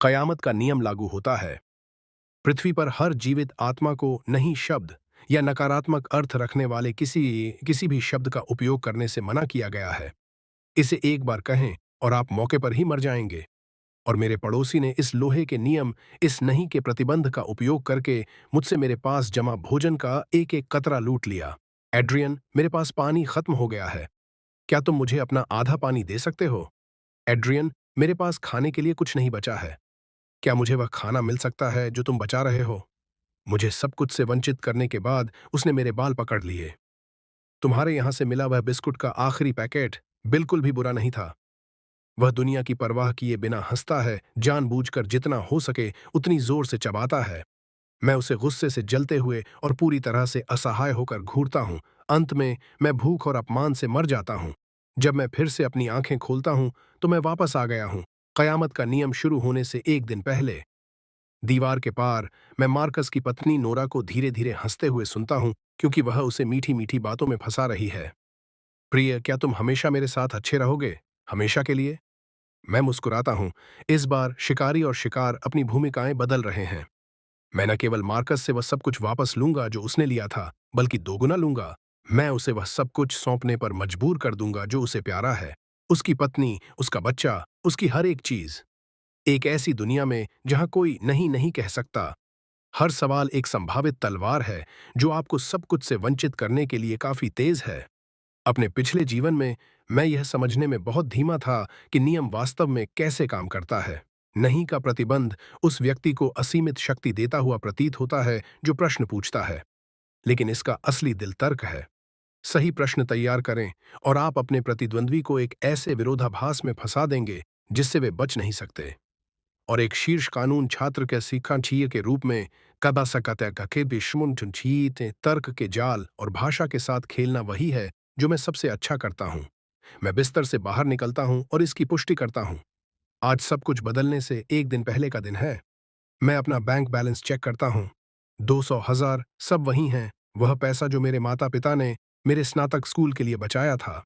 कयामत का नियम लागू होता है। पृथ्वी पर हर जीवित आत्मा को नहीं शब्द या नकारात्मक अर्थ रखने वाले किसी किसी भी शब्द का उपयोग करने से मना किया गया है। इसे एक बार कहें और आप मौके पर ही मर जाएंगे। और मेरे पड़ोसी ने इस लोहे के नियम, इस नहीं के प्रतिबंध का उपयोग करके मुझसे मेरे पास जमा भोजन का एक एक कतरा लूट लिया। एड्रियन, मेरे पास पानी खत्म हो गया है। क्या तुम मुझे अपना आधा पानी दे सकते हो? एड्रियन, मेरे पास खाने के लिए कुछ नहीं बचा है। क्या मुझे वह खाना मिल सकता है जो तुम बचा रहे हो? मुझे सब कुछ से वंचित करने के बाद उसने मेरे बाल पकड़ लिए। तुम्हारे यहां से मिला वह बिस्कुट का आखिरी पैकेट बिल्कुल भी बुरा नहीं था। वह दुनिया की परवाह किए बिना हंसता है, जानबूझकर जितना हो सके उतनी जोर से चबाता है। मैं उसे गुस्से से जलते हुए और पूरी तरह से असहाय होकर घूरता हूं। अंत में मैं भूख और अपमान से मर जाता हूं। जब मैं फिर से अपनी आंखें खोलता हूं तो मैं वापस आ गया हूं, कयामत का नियम शुरू होने से एक दिन पहले। दीवार के पार मैं मार्कस की पत्नी नोरा को धीरे धीरे हंसते हुए सुनता हूं, क्योंकि वह उसे मीठी मीठी बातों में फंसा रही है। प्रिय, क्या तुम हमेशा मेरे साथ अच्छे रहोगे? हमेशा के लिए? मैं मुस्कुराता हूं। इस बार शिकारी और शिकार अपनी भूमिकाएं बदल रहे हैं। मैं न केवल मार्कस से वह सब कुछ वापस लूंगा जो उसने लिया था, बल्कि दोगुना लूंगा। मैं उसे वह सब कुछ सौंपने पर मजबूर कर दूंगा जो उसे प्यारा है। उसकी पत्नी, उसका बच्चा, उसकी हर एक चीज। एक ऐसी दुनिया में जहां कोई नहीं नहीं कह सकता। हर सवाल एक संभावित तलवार है जो आपको सब कुछ से वंचित करने के लिए काफी तेज है। अपने पिछले जीवन में मैं यह समझने में बहुत धीमा था कि नियम वास्तव में कैसे काम करता है। नहीं का प्रतिबंध उस व्यक्ति को असीमित शक्ति देता हुआ प्रतीत होता है जो प्रश्न पूछता है, लेकिन इसका असली दिल तर्क है। सही प्रश्न तैयार करें और आप अपने प्रतिद्वंद्वी को एक ऐसे विरोधाभास में फंसा देंगे जिससे वे बच नहीं सकते। और एक शीर्ष कानून छात्र के शिक्षार्थी के रूप में कदा सकते कके विश्वते तर्क के जाल और भाषा के साथ खेलना वही है जो मैं सबसे अच्छा करता हूं। मैं बिस्तर से बाहर निकलता हूं और इसकी पुष्टि करता हूं। आज सब कुछ बदलने से एक दिन पहले का दिन है। मैं अपना बैंक बैलेंस चेक करता हूं। 200,000 सब वही हैं, वह पैसा जो मेरे माता पिता ने मेरे स्नातक स्कूल के लिए बचाया था।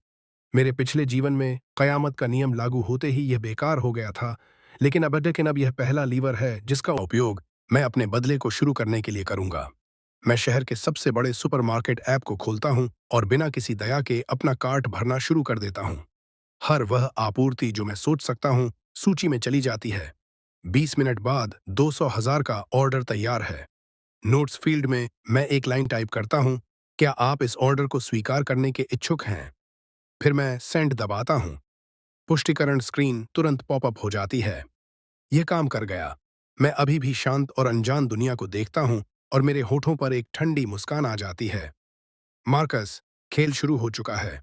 मेरे पिछले जीवन में कयामत का नियम लागू होते ही यह बेकार हो गया था, लेकिन अब यह पहला लीवर है जिसका उपयोग मैं अपने बदले को शुरू करने के लिए करूंगा। मैं शहर के सबसे बड़े सुपरमार्केट ऐप को खोलता हूं और बिना किसी दया के अपना कार्ट भरना शुरू कर देता हूं। हर वह आपूर्ति जो मैं सोच सकता हूं सूची में चली जाती है। 20 मिनट बाद 200,000 का ऑर्डर तैयार है। नोट्स फील्ड में मैं एक लाइन टाइप करता हूं, क्या आप इस ऑर्डर को स्वीकार करने के इच्छुक हैं? फिर मैं सेंड दबाता हूं। पुष्टिकरण स्क्रीन तुरंत पॉपअप हो जाती है। यह काम कर गया। मैं अभी भी शांत और अनजान दुनिया को देखता हूं और मेरे होठों पर एक ठंडी मुस्कान आ जाती है। मार्कस, खेल शुरू हो चुका है।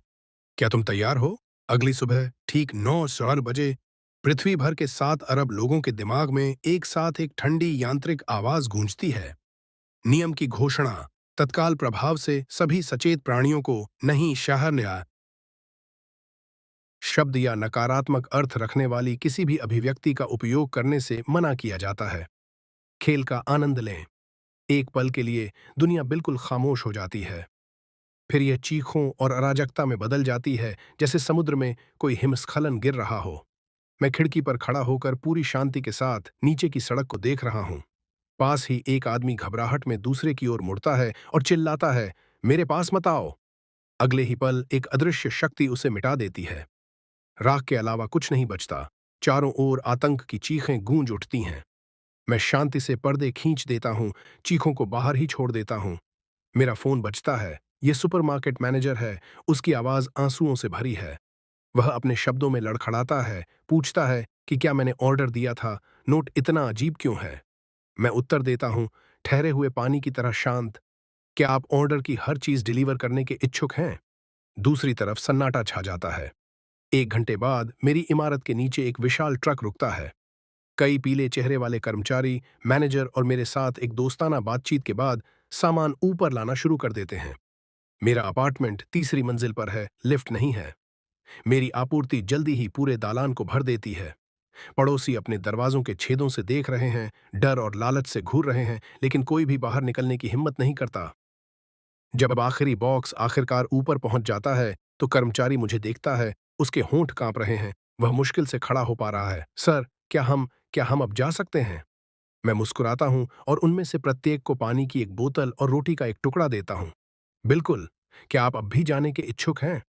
क्या तुम तैयार हो? अगली सुबह ठीक 9:4 बजे पृथ्वी भर के 7 अरब लोगों के दिमाग में एक साथ एक ठंडी यांत्रिक आवाज गूंजती है। नियम की घोषणा। तत्काल प्रभाव से सभी सचेत प्राणियों को नहीं शहर शब्द या नकारात्मक अर्थ रखने वाली किसी भी अभिव्यक्ति का उपयोग करने से मना किया जाता है। खेल का आनंद लें। एक पल के लिए दुनिया बिल्कुल खामोश हो जाती है। फिर यह चीखों और अराजकता में बदल जाती है, जैसे समुद्र में कोई हिमस्खलन गिर रहा हो। मैं खिड़की पर खड़ा होकर पूरी शांति के साथ नीचे की सड़क को देख रहा हूं। पास ही एक आदमी घबराहट में दूसरे की ओर मुड़ता है और चिल्लाता है, मेरे पास मत आओ। अगले ही पल एक अदृश्य शक्ति उसे मिटा देती है। राख के अलावा कुछ नहीं बचता। चारों ओर आतंक की चीखें गूंज उठती हैं। मैं शांति से पर्दे खींच देता हूं, चीखों को बाहर ही छोड़ देता हूं। मेरा फोन बजता है। यह सुपरमार्केट मैनेजर है। उसकी आवाज आंसुओं से भरी है। वह अपने शब्दों में लड़खड़ाता है, पूछता है कि क्या मैंने ऑर्डर दिया था, नोट इतना अजीब क्यों है? मैं उत्तर देता हूं, ठहरे हुए पानी की तरह शांत, क्या आप ऑर्डर की हर चीज डिलीवर करने के इच्छुक हैं? दूसरी तरफ सन्नाटा छा जाता है। 1 घंटे बाद मेरी इमारत के नीचे एक विशाल ट्रक रुकता है। कई पीले चेहरे वाले कर्मचारी, मैनेजर और मेरे साथ एक दोस्ताना बातचीत के बाद सामान ऊपर लाना शुरू कर देते हैं। मेरा अपार्टमेंट तीसरी मंजिल पर है, लिफ्ट नहीं है। मेरी आपूर्ति जल्दी ही पूरे दालान को भर देती है। पड़ोसी अपने दरवाजों के छेदों से देख रहे हैं, डर और लालच से घूर रहे हैं, लेकिन कोई भी बाहर निकलने की हिम्मत नहीं करता। जब आखिरी बॉक्स आखिरकार ऊपर पहुंच जाता है तो कर्मचारी मुझे देखता है। उसके होंठ कांप रहे हैं। वह मुश्किल से खड़ा हो पा रहा है। सर, क्या हम अब जा सकते हैं? मैं मुस्कुराता हूँ और उनमें से प्रत्येक को पानी की एक बोतल और रोटी का एक टुकड़ा देता हूँ। बिल्कुल। क्या आप अब भी जाने के इच्छुक हैं?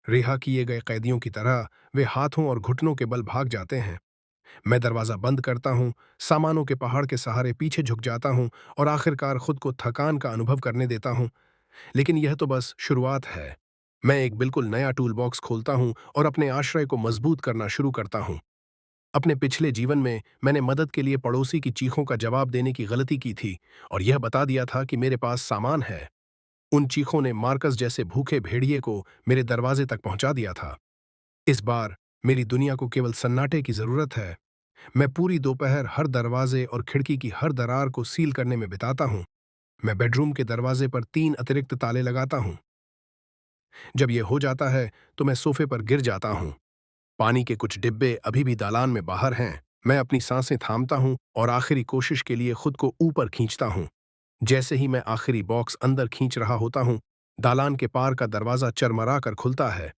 रिहा किए गए कैदियों की तरह वे हाथों और घुटनों के बल भाग जाते हैं। मैं दरवाजा बंद करता हूँ, सामानों के पहाड़ के सहारे पीछे झुक जाता हूँ और आखिरकार खुद को थकान का अनुभव करने देता हूँ। लेकिन यह तो बस शुरुआत है। मैं एक बिल्कुल नया टूल बॉक्स खोलता हूँ और अपने आश्रय को मजबूत करना शुरू करता हूँ। अपने पिछले जीवन में मैंने मदद के लिए पड़ोसी की चीखों का जवाब देने की गलती की थी और यह बता दिया था कि मेरे पास सामान है। उन चीखों ने मार्कस जैसे भूखे भेड़िए को मेरे दरवाजे तक पहुंचा दिया था। इस बार मेरी दुनिया को केवल सन्नाटे की जरूरत है। मैं पूरी दोपहर हर दरवाजे और खिड़की की हर दरार को सील करने में बिताता हूँ। मैं बेडरूम के दरवाजे पर 3 अतिरिक्त ताले लगाता हूँ। जब यह हो जाता है तो मैं सोफे पर गिर जाता हूँ। पानी के कुछ डिब्बे अभी भी दालान में बाहर हैं। मैं अपनी सांसें थामता हूँ और आखिरी कोशिश के लिए खुद को ऊपर खींचता हूँ। जैसे ही मैं आखिरी बॉक्स अंदर खींच रहा होता हूँ, दालान के पार का दरवाजा चरमरा कर खुलता है।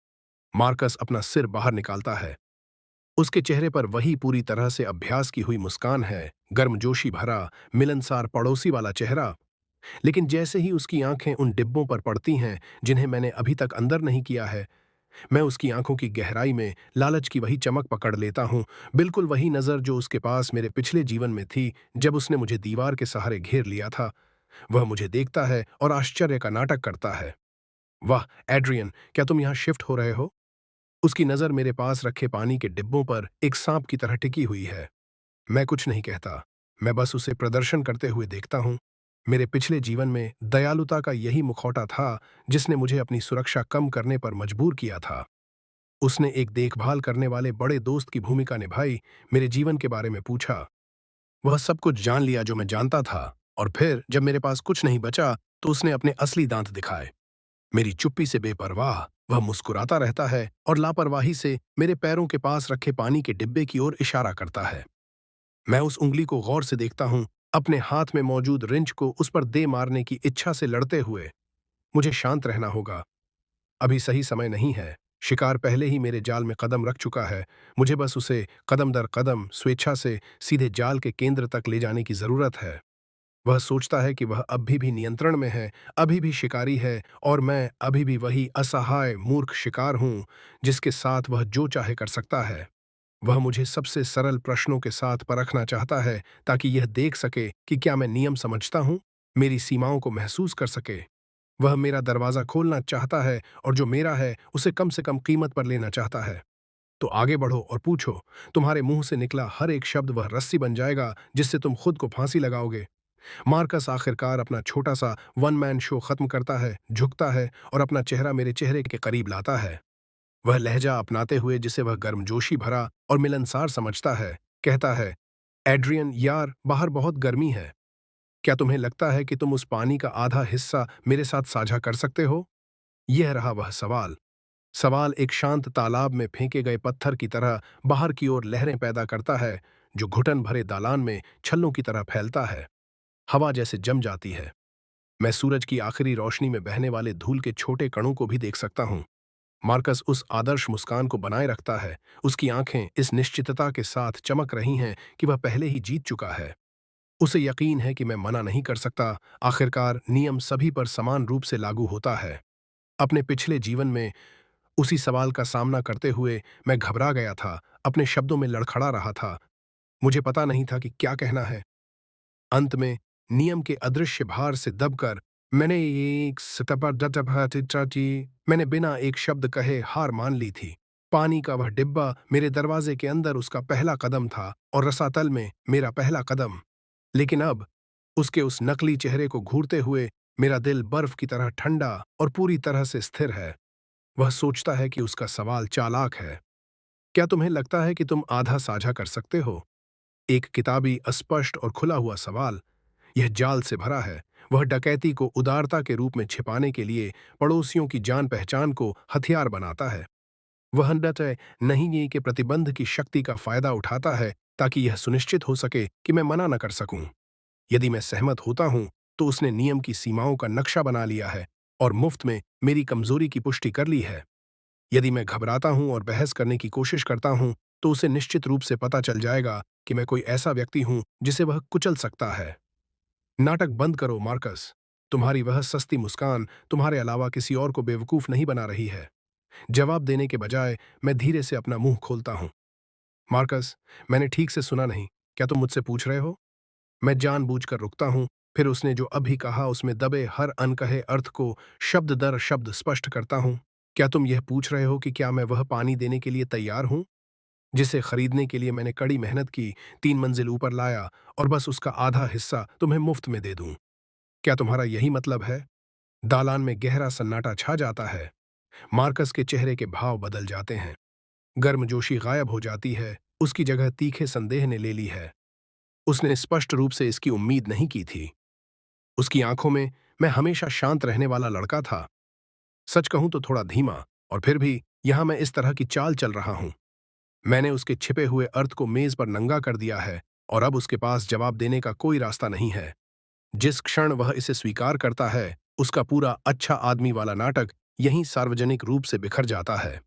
मार्कस अपना सिर बाहर निकालता है। उसके चेहरे पर वही पूरी तरह से अभ्यास की हुई मुस्कान है, गर्मजोशी भरा, मिलनसार पड़ोसी वाला चेहरा। लेकिन जैसे ही उसकी आंखें उन डिब्बों पर पड़ती हैं जिन्हें मैंने अभी तक अंदर नहीं किया है, मैं उसकी आंखों की गहराई में लालच की वही चमक पकड़ लेता हूँ, बिल्कुल वही नजर जो उसके पास मेरे पिछले जीवन में थी जब उसने मुझे दीवार के सहारे घेर लिया था। वह मुझे देखता है और आश्चर्य का नाटक करता है। वाह एड्रियन, क्या तुम यहाँ शिफ्ट हो रहे हो? उसकी नजर मेरे पास रखे पानी के डिब्बों पर एक सांप की तरह टिकी हुई है। मैं कुछ नहीं कहता। मैं बस उसे प्रदर्शन करते हुए देखता हूँ। मेरे पिछले जीवन में दयालुता का यही मुखौटा था जिसने मुझे अपनी सुरक्षा कम करने पर मजबूर किया था। उसने एक देखभाल करने वाले बड़े दोस्त की भूमिका निभाई, मेरे जीवन के बारे में पूछा। वह सब कुछ जान लिया जो मैं जानता था और फिर जब मेरे पास कुछ नहीं बचा तो उसने अपने असली दांत दिखाए। मेरी चुप्पी से बेपरवाह वह मुस्कुराता रहता है और लापरवाही से मेरे पैरों के पास रखे पानी के डिब्बे की ओर इशारा करता है। मैं उस उंगली को गौर से देखता हूँ, अपने हाथ में मौजूद रिंच को उस पर दे मारने की इच्छा से लड़ते हुए। मुझे शांत रहना होगा। अभी सही समय नहीं है। शिकार पहले ही मेरे जाल में कदम रख चुका है। मुझे बस उसे कदम दर कदम स्वेच्छा से सीधे जाल के केंद्र तक ले जाने की जरूरत है। वह सोचता है कि वह अभी भी नियंत्रण में है, अभी भी शिकारी है और मैं अभी भी वही असहाय मूर्ख शिकार हूं जिसके साथ वह जो चाहे कर सकता है। वह मुझे सबसे सरल प्रश्नों के साथ परखना चाहता है ताकि यह देख सके कि क्या मैं नियम समझता हूं, मेरी सीमाओं को महसूस कर सके। वह मेरा दरवाजा खोलना चाहता है और जो मेरा है उसे कम से कम कीमत पर लेना चाहता है। तो आगे बढ़ो और पूछो। तुम्हारे मुंह से निकला हर एक शब्द वह रस्सी बन जाएगा जिससे तुम खुद को फांसी लगाओगे। मार्कस आखिरकार अपना छोटा सा वन मैन शो खत्म करता है, झुकता है और अपना चेहरा मेरे चेहरे के करीब लाता है। वह लहजा अपनाते हुए जिसे वह गर्मजोशी भरा और मिलनसार समझता है, कहता है, एड्रियन यार, बाहर बहुत गर्मी है। क्या तुम्हें लगता है कि तुम उस पानी का आधा हिस्सा मेरे साथ साझा कर सकते हो? यह रहा वह सवाल। सवाल एक शांत तालाब में फेंके गए पत्थर की तरह बाहर की ओर लहरें पैदा करता है, जो घुटन भरे दालान में छल्लों की तरह फैलता है। हवा जैसे जम जाती है। मैं सूरज की आखिरी रोशनी में बहने वाले धूल के छोटे कणों को भी देख सकता हूँ। मार्कस उस आदर्श मुस्कान को बनाए रखता है। उसकी आंखें इस निश्चितता के साथ चमक रही हैं कि वह पहले ही जीत चुका है। उसे यकीन है कि मैं मना नहीं कर सकता। आखिरकार नियम सभी पर समान रूप से लागू होता है। अपने पिछले जीवन में उसी सवाल का सामना करते हुए मैं घबरा गया था, अपने शब्दों में लड़खड़ा रहा था। मुझे पता नहीं था कि क्या कहना है। अंत में नियम के अदृश्य भार से दबकर मैंने बिना एक शब्द कहे हार मान ली थी। पानी का वह डिब्बा मेरे दरवाजे के अंदर उसका पहला कदम था और रसातल में मेरा पहला कदम। लेकिन अब उसके उस नकली चेहरे को घूरते हुए मेरा दिल बर्फ की तरह ठंडा और पूरी तरह से स्थिर है। वह सोचता है कि उसका सवाल चालाक है। क्या तुम्हें लगता है कि तुम आधा साझा कर सकते हो? एक किताबी अस्पष्ट और खुला हुआ सवाल। यह जाल से भरा है। वह डकैती को उदारता के रूप में छिपाने के लिए पड़ोसियों की जान पहचान को हथियार बनाता है। वह नटय नहीं ये कि प्रतिबंध की शक्ति का फायदा उठाता है ताकि यह सुनिश्चित हो सके कि मैं मना न कर सकूं। यदि मैं सहमत होता हूं तो उसने नियम की सीमाओं का नक्शा बना लिया है और मुफ्त में मेरी कमजोरी की पुष्टि कर ली है। यदि मैं घबराता हूं और बहस करने की कोशिश करता हूं तो उसे निश्चित रूप से पता चल जाएगा कि मैं कोई ऐसा व्यक्ति हूं जिसे वह कुचल सकता है। नाटक बंद करो, मार्कस। तुम्हारी वह सस्ती मुस्कान तुम्हारे अलावा किसी और को बेवकूफ नहीं बना रही है। जवाब देने के बजाय मैं धीरे से अपना मुंह खोलता हूं। मार्कस, मैंने ठीक से सुना नहीं। क्या तुम मुझसे पूछ रहे हो? मैं जानबूझकर रुकता हूं, फिर उसने जो अभी कहा उसमें दबे हर अनकहे अर्थ को शब्द दर शब्द स्पष्ट करता हूं। क्या तुम यह पूछ रहे हो कि क्या मैं वह पानी देने के लिए तैयार हूं जिसे खरीदने के लिए मैंने कड़ी मेहनत की, 3 मंजिल ऊपर लाया और बस उसका आधा हिस्सा तुम्हें मुफ्त में दे दूं? क्या तुम्हारा यही मतलब है? दालान में गहरा सन्नाटा छा जाता है। मार्कस के चेहरे के भाव बदल जाते हैं। गर्मजोशी गायब हो जाती है, उसकी जगह तीखे संदेह ने ले ली है। उसने स्पष्ट रूप से इसकी उम्मीद नहीं की थी। उसकी आंखों में मैं हमेशा शांत रहने वाला लड़का था, सच कहूं तो थोड़ा धीमा, और फिर भी यहां मैं इस तरह की चाल चल रहा हूं। मैंने उसके छिपे हुए अर्थ को मेज पर नंगा कर दिया है और अब उसके पास जवाब देने का कोई रास्ता नहीं है। जिस क्षण वह इसे स्वीकार करता है, उसका पूरा अच्छा आदमी वाला नाटक यहीं सार्वजनिक रूप से बिखर जाता है।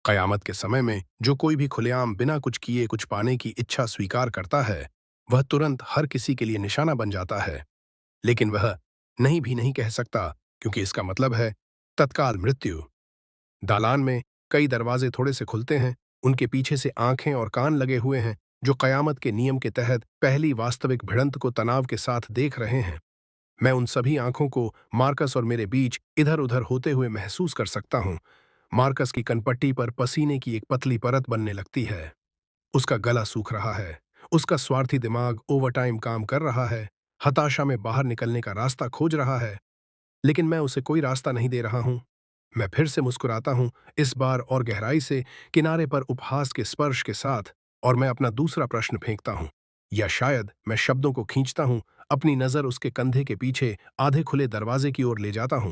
कयामत के समय में जो कोई भी खुलेआम बिना कुछ किए कुछ पाने की इच्छा स्वीकार करता है, वह तुरंत हर किसी के लिए निशाना बन जाता है। लेकिन वह नहीं भी नहीं कह सकता, क्योंकि इसका मतलब है तत्काल मृत्यु। दालान में कई दरवाजे थोड़े से खुलते हैं, उनके पीछे से आंखें और कान लगे हुए हैं, जो कयामत के नियम के तहत पहली वास्तविक भिड़ंत को तनाव के साथ देख रहे हैं। मैं उन सभी आंखों को मार्कस और मेरे बीच इधर उधर होते हुए महसूस कर सकता हूं। मार्कस की कनपट्टी पर पसीने की एक पतली परत बनने लगती है। उसका गला सूख रहा है। उसका स्वार्थी दिमाग ओवरटाइम काम कर रहा है, हताशा में बाहर निकलने का रास्ता खोज रहा है। लेकिन मैं उसे कोई रास्ता नहीं दे रहा हूं। मैं फिर से मुस्कुराता हूं, इस बार और गहराई से, किनारे पर उपहास के स्पर्श के साथ, और मैं अपना दूसरा प्रश्न फेंकता हूं। या शायद मैं शब्दों को खींचता हूं, अपनी नजर उसके कंधे के पीछे आधे खुले दरवाजे की ओर ले जाता हूं।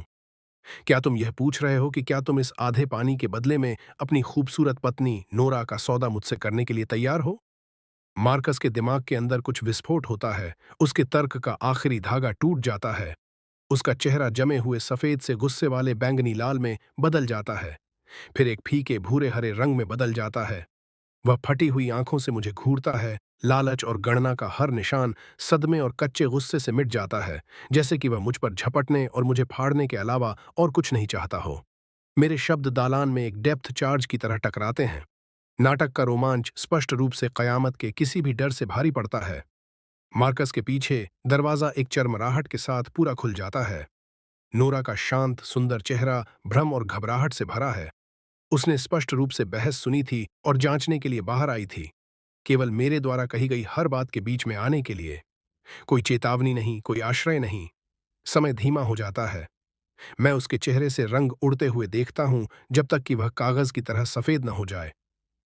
क्या तुम यह पूछ रहे हो कि क्या तुम इस आधे पानी के बदले में अपनी खूबसूरत पत्नी नोरा का सौदा मुझसे करने के लिए तैयार हो? मार्कस के दिमाग के अंदर कुछ विस्फोट होता है। उसके तर्क का आखिरी धागा टूट जाता है। उसका चेहरा जमे हुए सफेद से गुस्से वाले बैंगनी लाल में बदल जाता है, फिर एक फीके भूरे हरे रंग में बदल जाता है। वह फटी हुई आंखों से मुझे घूरता है। लालच और गणना का हर निशान सदमे और कच्चे गुस्से से मिट जाता है, जैसे कि वह मुझ पर झपटने और मुझे फाड़ने के अलावा और कुछ नहीं चाहता हो। मेरे शब्द दालान में एक डेप्थ चार्ज की तरह टकराते हैं। नाटक का रोमांच स्पष्ट रूप से कयामत के किसी भी डर से भारी पड़ता है। मार्कस के पीछे दरवाजा एक चरमराहट के साथ पूरा खुल जाता है। नोरा का शांत सुंदर चेहरा भ्रम और घबराहट से भरा है। उसने स्पष्ट रूप से बहस सुनी थी और जांचने के लिए बाहर आई थी, केवल मेरे द्वारा कही गई हर बात के बीच में आने के लिए। कोई चेतावनी नहीं, कोई आश्रय नहीं। समय धीमा हो जाता है। मैं उसके चेहरे से रंग उड़ते हुए देखता हूं, जब तक कि वह कागज की तरह सफेद न हो जाए।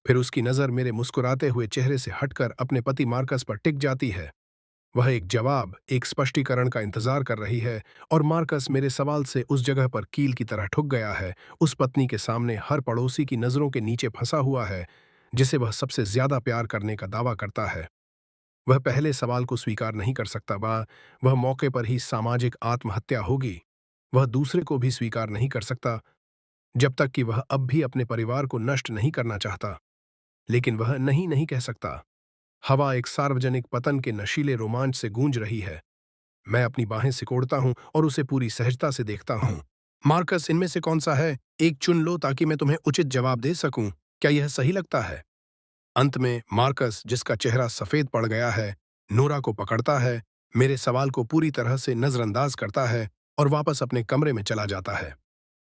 फिर उसकी नजर मेरे मुस्कुराते हुए चेहरे से हटकर अपने पति मार्कस पर टिक जाती है। वह एक जवाब, एक स्पष्टीकरण का इंतजार कर रही है, और मार्कस मेरे सवाल से उस जगह पर कील की तरह ठुक गया है, उस पत्नी के सामने हर पड़ोसी की नजरों के नीचे फंसा हुआ है, जिसे वह सबसे ज्यादा प्यार करने का दावा करता है। वह पहले सवाल को स्वीकार नहीं कर सकता, वह मौके पर ही सामाजिक आत्महत्या होगी। वह दूसरे को भी स्वीकार नहीं कर सकता, जब तक कि वह अब भी अपने परिवार को नष्ट नहीं करना चाहता। लेकिन वह नहीं नहीं कह सकता। हवा एक सार्वजनिक पतन के नशीले रोमांच से गूंज रही है। मैं अपनी बाहें सिकोड़ता हूं और उसे पूरी सहजता से देखता हूं। मार्कस, इनमें से कौन सा है? एक चुन लो ताकि मैं तुम्हें उचित जवाब दे सकूं। क्या यह सही लगता है? अंत में मार्कस, जिसका चेहरा सफेद पड़ गया है, नोरा को पकड़ता है, मेरे सवाल को पूरी तरह से नजरअंदाज करता है और वापस अपने कमरे में चला जाता है।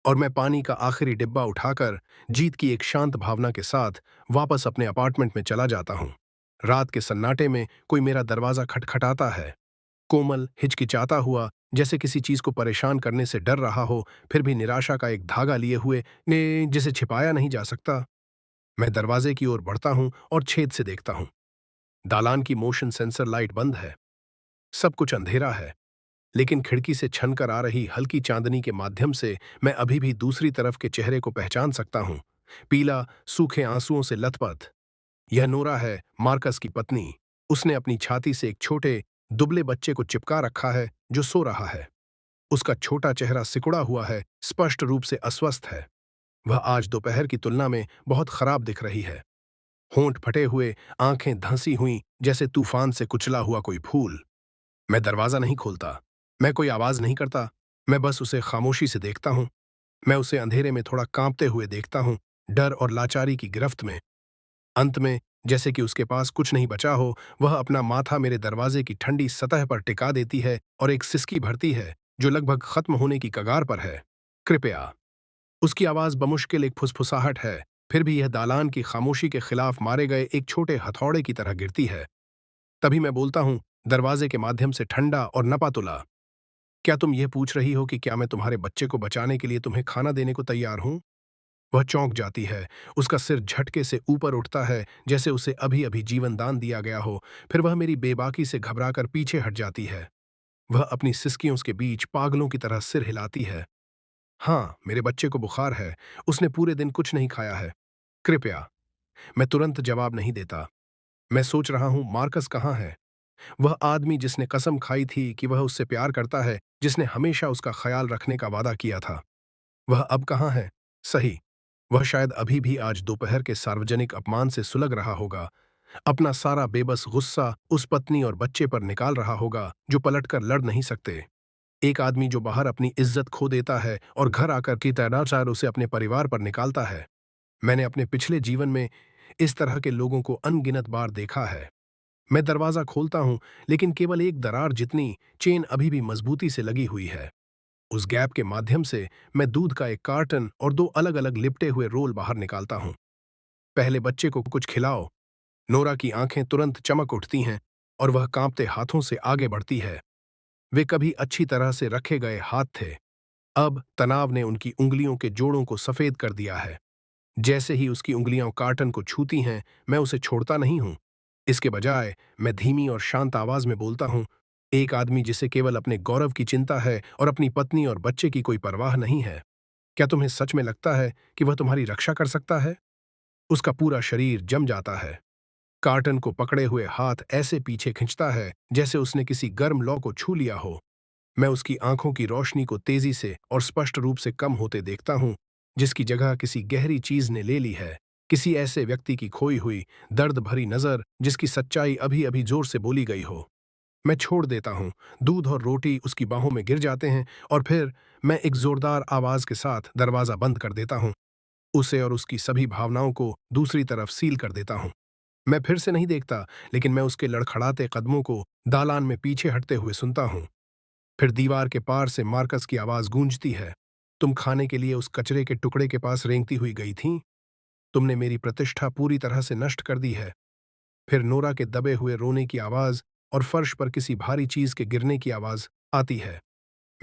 और मैं पानी का आखिरी डिब्बा उठाकर जीत की एक शांत भावना के साथ वापस अपने अपार्टमेंट में चला जाता हूं। रात के सन्नाटे में कोई मेरा दरवाजा खटखटाता है। कोमल, हिचकिचाता हुआ, जैसे किसी चीज को परेशान करने से डर रहा हो, फिर भी निराशा का एक धागा लिए हुए, जिसे छिपाया नहीं जा सकता। मैं दरवाजे की ओर बढ़ता हूं और छेद से देखता हूं। दालान की मोशन सेंसर लाइट बंद है। सब कुछ अंधेरा है, लेकिन खिड़की से छनकर आ रही हल्की चांदनी के माध्यम से मैं अभी भी दूसरी तरफ के चेहरे को पहचान सकता हूं। पीला, सूखे आंसुओं से लथपथ। यह नोरा है, मार्कस की पत्नी। उसने अपनी छाती से एक छोटे, दुबले बच्चे को चिपका रखा है, जो सो रहा है। उसका छोटा चेहरा सिकुड़ा हुआ है, स्पष्ट रूप से अस्वस्थ है। वह आज दोपहर की तुलना में बहुत खराब दिख रही है। होंठ फटे हुए, आंखें धंसी हुई, जैसे तूफान से कुचला हुआ कोई फूल। मैं दरवाजा नहीं खोलता, मैं कोई आवाज नहीं करता, मैं बस उसे खामोशी से देखता हूं। मैं उसे अंधेरे में थोड़ा कांपते हुए देखता हूं, डर और लाचारी की गिरफ्त में। अंत में, जैसे कि उसके पास कुछ नहीं बचा हो, वह अपना माथा मेरे दरवाजे की ठंडी सतह पर टिका देती है और एक सिसकी भरती है जो लगभग खत्म होने की कगार पर है। कृपया। उसकी आवाज बमुश्किल एक फुसफुसाहट है, फिर भी यह दालान की खामोशी के खिलाफ मारे गए एक छोटे हथौड़े की तरह गिरती है। तभी मैं बोलता हूं, दरवाजे के माध्यम से ठंडा और नपातुला, क्या तुम यह पूछ रही हो कि क्या मैं तुम्हारे बच्चे को बचाने के लिए तुम्हें खाना देने को तैयार हूं? वह चौंक जाती है, उसका सिर झटके से ऊपर उठता है जैसे उसे अभी अभी जीवन दान दिया गया हो। फिर वह मेरी बेबाकी से घबराकर पीछे हट जाती है। वह अपनी सिसकियों के बीच पागलों की तरह सिर हिलाती है। हाँ, मेरे बच्चे को बुखार है, उसने पूरे दिन कुछ नहीं खाया है। कृपया। मैं तुरंत जवाब नहीं देता। मैं सोच रहा हूं, मार्कस कहाँ है? वह आदमी जिसने कसम खाई थी कि वह उससे प्यार करता है, जिसने हमेशा उसका ख्याल रखने का वादा किया था। वह अब कहाँ है? सही, वह शायद अभी भी आज दोपहर के सार्वजनिक अपमान से सुलग रहा होगा, अपना सारा बेबस गुस्सा उस पत्नी और बच्चे पर निकाल रहा होगा जो पलटकर लड़ नहीं सकते। एक आदमी जो बाहर अपनी इज्जत खो देता है और घर आकर की तैनाचार उसे अपने परिवार पर निकालता है। मैंने अपने पिछले जीवन में इस तरह के लोगों को अनगिनत बार देखा है। मैं दरवाजा खोलता हूं, लेकिन केवल एक दरार जितनी चेन अभी भी मजबूती से लगी हुई है। उस गैप के माध्यम से मैं दूध का एक कार्टन और दो अलग अलग लिपटे हुए रोल बाहर निकालता हूं। पहले बच्चे को कुछ खिलाओ। नोरा की आंखें तुरंत चमक उठती हैं और वह कांपते हाथों से आगे बढ़ती है। वे कभी अच्छी तरह से रखे गए हाथ थे, अब तनाव ने उनकी उंगलियों के जोड़ों को सफेद कर दिया है। जैसे ही उसकी उंगलियां कार्टन को छूती हैं, मैं उसे छोड़ता नहीं हूं। इसके बजाय मैं धीमी और शांत आवाज में बोलता हूं, एक आदमी जिसे केवल अपने गौरव की चिंता है और अपनी पत्नी और बच्चे की कोई परवाह नहीं है, क्या तुम्हें सच में लगता है कि वह तुम्हारी रक्षा कर सकता है? उसका पूरा शरीर जम जाता है। कार्टन को पकड़े हुए हाथ ऐसे पीछे खिंचता है जैसे उसने किसी गर्म लौ को छू लिया हो। मैं उसकी आंखों की रोशनी को तेजी से और स्पष्ट रूप से कम होते देखता हूं, जिसकी जगह किसी गहरी चीज ने ले ली है, किसी ऐसे व्यक्ति की खोई हुई दर्द भरी नजर जिसकी सच्चाई अभी अभी जोर से बोली गई हो। मैं छोड़ देता हूं, दूध और रोटी उसकी बाहों में गिर जाते हैं और फिर मैं एक जोरदार आवाज के साथ दरवाजा बंद कर देता हूं, उसे और उसकी सभी भावनाओं को दूसरी तरफ सील कर देता हूं। मैं फिर से नहीं देखता, लेकिन मैं उसके लड़खड़ाते कदमों को दालान में पीछे हटते हुए सुनता हूं। फिर दीवार के पार से मार्कस की आवाज गूंजती है, तुम खाने के लिए उस कचरे के टुकड़े के पास रेंगती हुई गई थी? तुमने मेरी प्रतिष्ठा पूरी तरह से नष्ट कर दी है। फिर नोरा के दबे हुए रोने की आवाज और फर्श पर किसी भारी चीज के गिरने की आवाज आती है।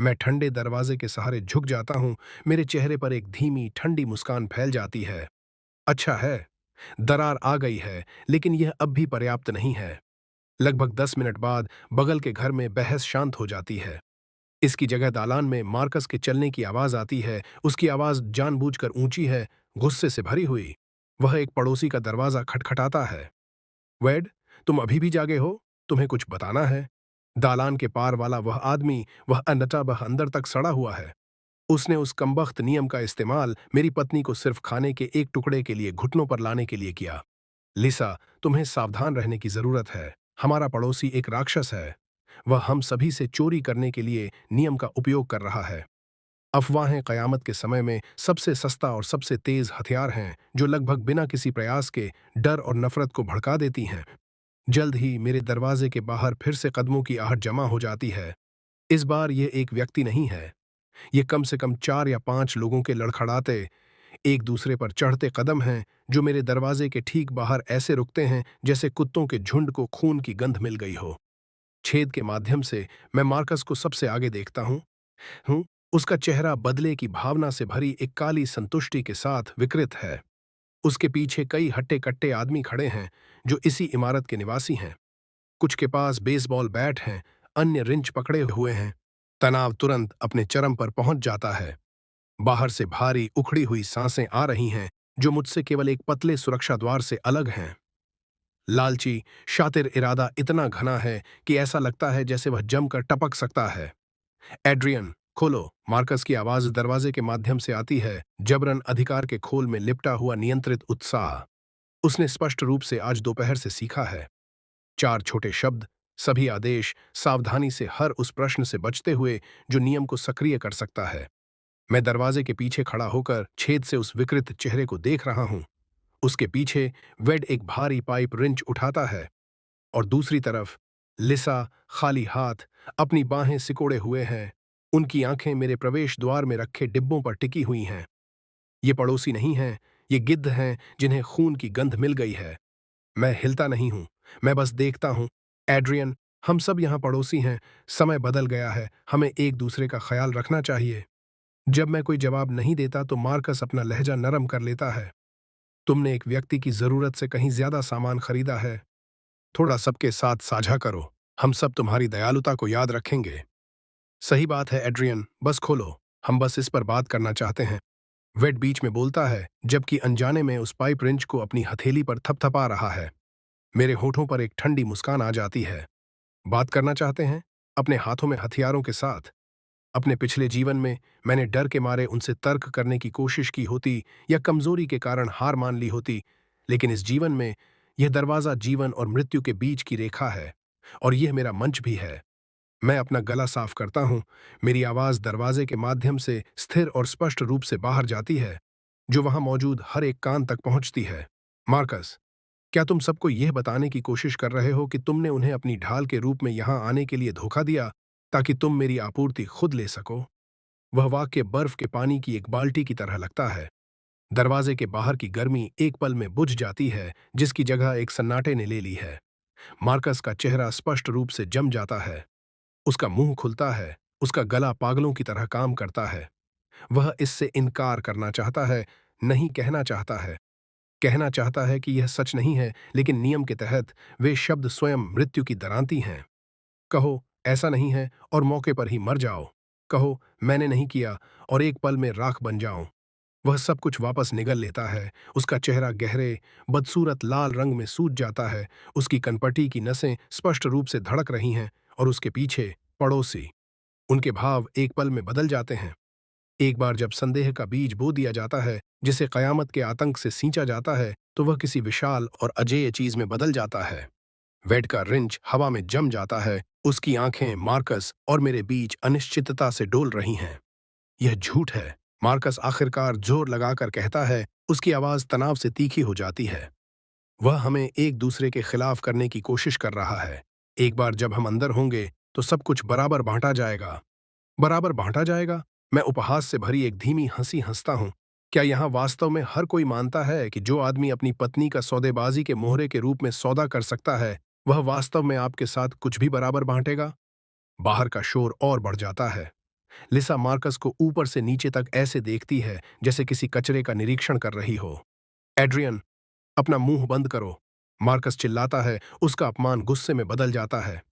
मैं ठंडे दरवाजे के सहारे झुक जाता हूं, मेरे चेहरे पर एक धीमी ठंडी मुस्कान फैल जाती है। अच्छा है, दरार आ गई है, लेकिन यह अब भी पर्याप्त नहीं है। लगभग 10 मिनट बाद बगल के घर में बहस शांत हो जाती है। इसकी जगह दालान में मार्कस के चलने की आवाज आती है। उसकी आवाज जानबूझकर ऊंची है, गुस्से से भरी हुई। वह एक पड़ोसी का दरवाजा खटखटाता है। वेड, तुम अभी भी जागे हो? तुम्हें कुछ बताना है। दालान के पार वाला वह आदमी, वह अनटा वह अंदर तक सड़ा हुआ है। उसने उस कमबख्त नियम का इस्तेमाल मेरी पत्नी को सिर्फ खाने के एक टुकड़े के लिए घुटनों पर लाने के लिए किया। लिसा, तुम्हें सावधान रहने की जरूरत है। हमारा पड़ोसी एक राक्षस है। वह हम सभी से चोरी करने के लिए नियम का उपयोग कर रहा है। अफवाहें कयामत के समय में सबसे सस्ता और सबसे तेज हथियार हैं, जो लगभग बिना किसी प्रयास के डर और नफरत को भड़का देती हैं। जल्द ही मेरे दरवाजे के बाहर फिर से कदमों की आहट जमा हो जाती है। इस बार यह एक व्यक्ति नहीं है, ये कम से कम 4 या 5 लोगों के लड़खड़ाते, एक दूसरे पर चढ़ते कदम हैं, जो मेरे दरवाजे के ठीक बाहर ऐसे रुकते हैं जैसे कुत्तों के झुंड को खून की गंध मिल गई हो। छेद के माध्यम से मैं मार्कस को सबसे आगे देखता हूँ। उसका चेहरा बदले की भावना से भरी एक काली संतुष्टि के साथ विकृत है। उसके पीछे कई हट्टे-कट्टे आदमी खड़े हैं, जो इसी इमारत के निवासी हैं। कुछ के पास बेसबॉल बैट हैं, अन्य रिंच पकड़े हुए हैं। तनाव तुरंत अपने चरम पर पहुंच जाता है। बाहर से भारी उखड़ी हुई सांसें आ रही हैं, जो मुझसे केवल एक पतले सुरक्षा द्वार से अलग हैं। लालची, शातिर इरादा इतना घना है कि ऐसा लगता है जैसे वह जमकर टपक सकता है। एड्रियन, खोलो। मार्कस की आवाज दरवाजे के माध्यम से आती है, जबरन अधिकार के खोल में लिपटा हुआ नियंत्रित उत्साह। उसने स्पष्ट रूप से आज दोपहर से सीखा है। 4 छोटे शब्द, सभी आदेश, सावधानी से हर उस प्रश्न से बचते हुए जो नियम को सक्रिय कर सकता है। मैं दरवाजे के पीछे खड़ा होकर छेद से उस विकृत चेहरे को देख रहा हूं। उसके पीछे वेड एक भारी पाइप रिंच उठाता है और दूसरी तरफ लिसा खाली हाथ, अपनी बाहें सिकोड़े हुए हैं। उनकी आंखें मेरे प्रवेश द्वार में रखे डिब्बों पर टिकी हुई हैं। ये पड़ोसी नहीं हैं, ये गिद्ध हैं जिन्हें खून की गंध मिल गई है। मैं हिलता नहीं हूं, मैं बस देखता हूं। एड्रियन, हम सब यहाँ पड़ोसी हैं। समय बदल गया है, हमें एक दूसरे का ख्याल रखना चाहिए। जब मैं कोई जवाब नहीं देता तो मार्कस अपना लहजा नरम कर लेता है। तुमने एक व्यक्ति की जरूरत से कहीं ज्यादा सामान खरीदा है। थोड़ा सबके साथ साझा करो, हम सब तुम्हारी दयालुता को याद रखेंगे। सही बात है एड्रियन, बस खोलो, हम बस इस पर बात करना चाहते हैं। वेड बीच में बोलता है, जबकि अनजाने में उस पाइप रिंच को अपनी हथेली पर थपथपा रहा है। मेरे होठों पर एक ठंडी मुस्कान आ जाती है। बात करना चाहते हैं? अपने हाथों में हथियारों के साथ। अपने पिछले जीवन में मैंने डर के मारे उनसे तर्क करने की कोशिश की होती या कमजोरी के कारण हार मान ली होती, लेकिन इस जीवन में यह दरवाजा जीवन और मृत्यु के बीच की रेखा है, और यह मेरा मंच भी है। मैं अपना गला साफ करता हूं। मेरी आवाज दरवाजे के माध्यम से स्थिर और स्पष्ट रूप से बाहर जाती है, जो वहां मौजूद हर एक कान तक पहुंचती है। मार्कस, क्या तुम सबको यह बताने की कोशिश कर रहे हो कि तुमने उन्हें अपनी ढाल के रूप में यहां आने के लिए धोखा दिया ताकि तुम मेरी आपूर्ति खुद ले सको? वह वाक्य बर्फ के पानी की एक बाल्टी की तरह लगता है। दरवाजे के बाहर की गर्मी एक पल में बुझ जाती है, जिसकी जगह एक सन्नाटे ने ले ली है। मार्कस का चेहरा स्पष्ट रूप से जम जाता है। उसका मुंह खुलता है, उसका गला पागलों की तरह काम करता है। वह इससे इनकार करना चाहता है, नहीं कहना चाहता है। कहना चाहता है कि यह सच नहीं है, लेकिन नियम के तहत वे शब्द स्वयं मृत्यु की दरांती हैं। कहो, ऐसा नहीं है, और मौके पर ही मर जाओ। कहो, मैंने नहीं किया, और एक पल में राख बन जाऊं। वह सब कुछ वापस निगल लेता है। उसका चेहरा गहरे, बदसूरत लाल रंग में सूज जाता है। उसकी कनपटी की नसें स्पष्ट रूप से धड़क रही हैं, और उसके पीछे पड़ोसी। उनके भाव एक पल में बदल जाते हैं। एक बार जब संदेह का बीज बो दिया जाता है, जिसे कयामत के आतंक से सींचा जाता है, तो वह किसी विशाल और अजेय चीज में बदल जाता है। वेड का रिंच हवा में जम जाता है। उसकी आंखें मार्कस और मेरे बीच अनिश्चितता से डोल रही हैं। यह झूठ है, मार्कस आखिरकार जोर लगाकर कहता है। उसकी आवाज तनाव से तीखी हो जाती है। वह हमें एक दूसरे के खिलाफ करने की कोशिश कर रहा है। एक बार जब हम अंदर होंगे तो सब कुछ बराबर बांटा जाएगा। बराबर बांटा जाएगा? मैं उपहास से भरी एक धीमी हंसी हंसता हूं। क्या यहां वास्तव में हर कोई मानता है कि जो आदमी अपनी पत्नी का सौदेबाजी के मोहरे के रूप में सौदा कर सकता है, वह वास्तव में आपके साथ कुछ भी बराबर बांटेगा? बाहर का शोर और बढ़ जाता है। लिसा मार्कस को ऊपर से नीचे तक ऐसे देखती है जैसे किसी कचरे का निरीक्षण कर रही हो। एड्रियन, अपना मुंह बंद करो, मार्कस चिल्लाता है। उसका अपमान गुस्से में बदल जाता है।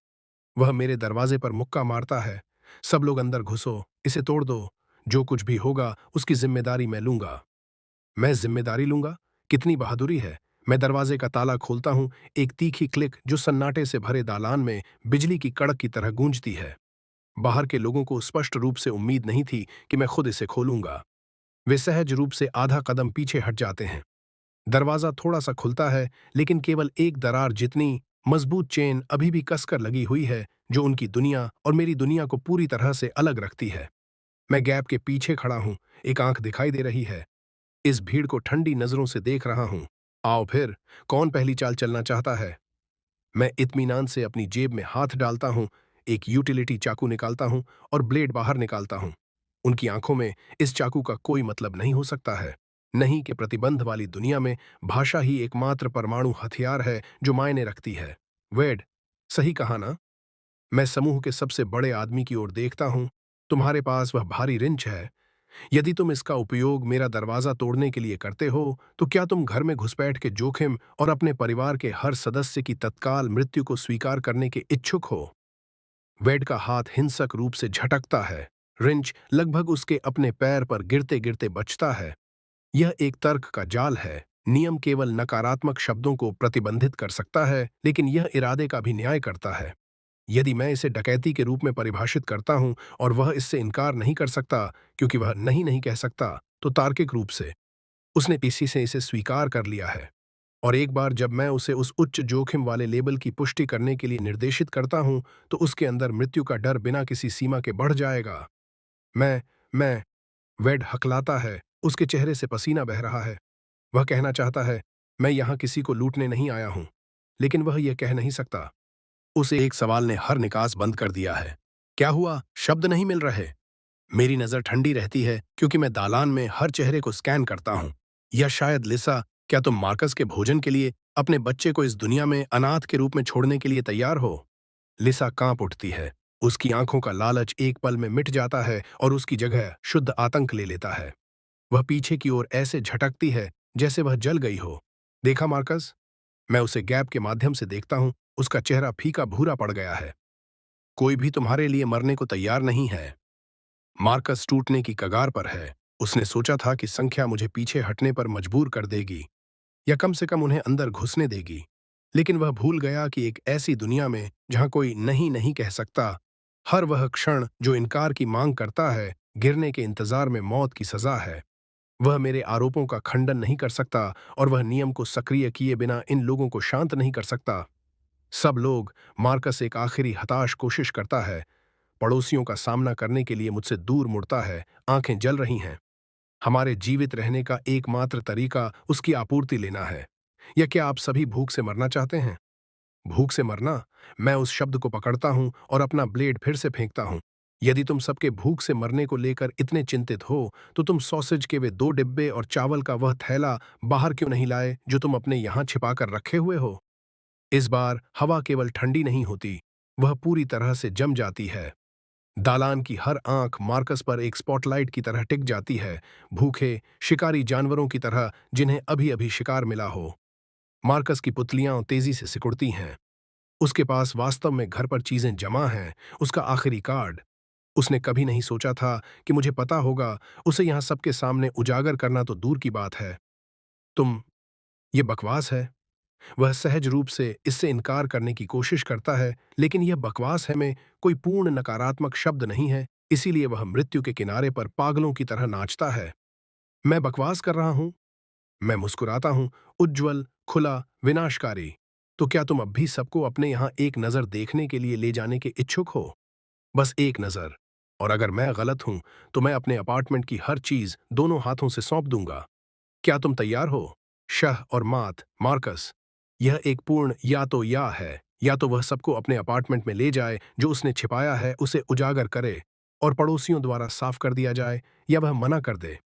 वह मेरे दरवाजे पर मुक्का मारता है। सब लोग अंदर घुसो, इसे तोड़ दो। जो कुछ भी होगा उसकी जिम्मेदारी मैं लूंगा। मैं जिम्मेदारी लूंगा? कितनी बहादुरी है। मैं दरवाजे का ताला खोलता हूं। एक तीखी क्लिक जो सन्नाटे से भरे दालान में बिजली की कड़क की तरह गूंजती है। बाहर के लोगों को स्पष्ट रूप से उम्मीद नहीं थी कि मैं खुद इसे खोलूंगा। वे सहज रूप से आधा कदम पीछे हट जाते हैं। दरवाजा थोड़ा सा खुलता है, लेकिन केवल एक दरार जितनी मजबूत चेन अभी भी कसकर लगी हुई है, जो उनकी दुनिया और मेरी दुनिया को पूरी तरह से अलग रखती है। मैं गैप के पीछे खड़ा हूं। एक आंख दिखाई दे रही है। इस भीड़ को ठंडी नजरों से देख रहा हूं। आओ फिर, कौन पहली चाल चलना चाहता है? मैं इत्मीनान से अपनी जेब में हाथ डालता हूं, एक यूटिलिटी चाकू निकालता हूं और ब्लेड बाहर निकालता हूं। उनकी आंखों में इस चाकू का कोई मतलब नहीं हो सकता है। नहीं कि प्रतिबंध वाली दुनिया में भाषा ही एकमात्र परमाणु हथियार है जो मायने रखती है। वेड, सही कहा ना? मैं समूह के सबसे बड़े आदमी की ओर देखता हूं। तुम्हारे पास वह भारी रिंच है। यदि तुम इसका उपयोग मेरा दरवाजा तोड़ने के लिए करते हो, तो क्या तुम घर में घुसपैठ के जोखिम और अपने परिवार के हर सदस्य की तत्काल मृत्यु को स्वीकार करने के इच्छुक हो? वेड का हाथ हिंसक रूप से झटकता है। रिंच लगभग उसके अपने पैर पर गिरते गिरते बचता है। यह एक तर्क का जाल है। नियम केवल नकारात्मक शब्दों को प्रतिबंधित कर सकता है, लेकिन यह इरादे का भी न्याय करता है। यदि मैं इसे डकैती के रूप में परिभाषित करता हूं और वह इससे इनकार नहीं कर सकता क्योंकि वह नहीं नहीं कह सकता, तो तार्किक रूप से उसने किसी से इसे स्वीकार कर लिया है। और एक बार जब मैं उसे उस उच्च जोखिम वाले लेबल की पुष्टि करने के लिए निर्देशित करता हूं, तो उसके अंदर मृत्यु का डर बिना किसी सीमा के बढ़ जाएगा। मैं वेड हकलाता है, उसके चेहरे से पसीना बह रहा है। वह कहना चाहता है, मैं यहां किसी को लूटने नहीं आया हूं, लेकिन वह यह कह नहीं सकता। उसे एक सवाल ने हर निकास बंद कर दिया है। क्या हुआ? शब्द नहीं मिल रहे। मेरी नजर ठंडी रहती है क्योंकि मैं दालान में हर चेहरे को स्कैन करता हूं। या शायद लिसा, क्या तुम मार्कस के भोजन के लिए अपने बच्चे को इस दुनिया में अनाथ के रूप में छोड़ने के लिए तैयार हो? लिसा कांप उठती है। उसकी आंखों का लालच एक पल में मिट जाता है और उसकी जगह शुद्ध आतंक ले लेता है। वह पीछे की ओर ऐसे झटकती है जैसे वह जल गई हो। देखा मार्कस? मैं उसे गैप के माध्यम से देखता हूं। उसका चेहरा फीका भूरा पड़ गया है। कोई भी तुम्हारे लिए मरने को तैयार नहीं है। मार्कस टूटने की कगार पर है। उसने सोचा था कि संख्या मुझे पीछे हटने पर मजबूर कर देगी, या कम से कम उन्हें अंदर घुसने देगी। लेकिन वह भूल गया कि एक ऐसी दुनिया में जहां कोई नहीं नहीं कह सकता, हर वह क्षण जो इनकार की मांग करता है, गिरने के इंतजार में मौत की सजा है। वह मेरे आरोपों का खंडन नहीं कर सकता और वह नियम को सक्रिय किए बिना इन लोगों को शांत नहीं कर सकता। सब लोग। मार्कस एक आखिरी हताश कोशिश करता है। पड़ोसियों का सामना करने के लिए मुझसे दूर मुड़ता है। आंखें जल रही हैं। हमारे जीवित रहने का एकमात्र तरीका उसकी आपूर्ति लेना है। या क्या आप सभी भूख से मरना चाहते हैं? भूख से मरना? मैं उस शब्द को पकड़ता हूं और अपना ब्लेड फिर से फेंकता हूं। यदि तुम सबके भूख से मरने को लेकर इतने चिंतित हो, तो तुम सॉसेज के वे 2 डिब्बे और चावल का वह थैला बाहर क्यों नहीं लाए जो तुम अपने यहां छिपा कर रखे हुए हो? इस बार हवा केवल ठंडी नहीं होती, वह पूरी तरह से जम जाती है। दालान की हर आंख मार्कस पर एक स्पॉटलाइट की तरह टिक जाती है, भूखे, शिकारी जानवरों की तरह जिन्हें अभी-अभी शिकार मिला हो। मार्कस की पुतलियां तेजी से सिकुड़ती हैं। उसके पास वास्तव में घर पर चीजें जमा हैं, उसका आखिरी कार्ड। उसने कभी नहीं सोचा था कि मुझे पता होगा। उसे यहां सबके सामने उजागर करना तो दूर की बात है। तुम, ये बकवास है। वह सहज रूप से इससे इनकार करने की कोशिश करता है, लेकिन यह बकवास है में कोई पूर्ण नकारात्मक शब्द नहीं है, इसीलिए वह मृत्यु के किनारे पर पागलों की तरह नाचता है। मैं बकवास कर रहा हूं? मैं मुस्कुराता हूं, उज्ज्वल, खुला, विनाशकारी। तो क्या तुम अब भी सबको अपने यहां एक नजर देखने के लिए ले जाने के इच्छुक हो? बस एक नजर। और अगर मैं गलत हूं, तो मैं अपने अपार्टमेंट की हर चीज दोनों हाथों से सौंप दूंगा। क्या तुम तैयार हो? शह और मात, मार्कस। यह एक पूर्ण या है। या तो वह सबको अपने अपार्टमेंट में ले जाए, जो उसने छिपाया है उसे उजागर करे और पड़ोसियों द्वारा साफ कर दिया जाए, या वह मना कर दे।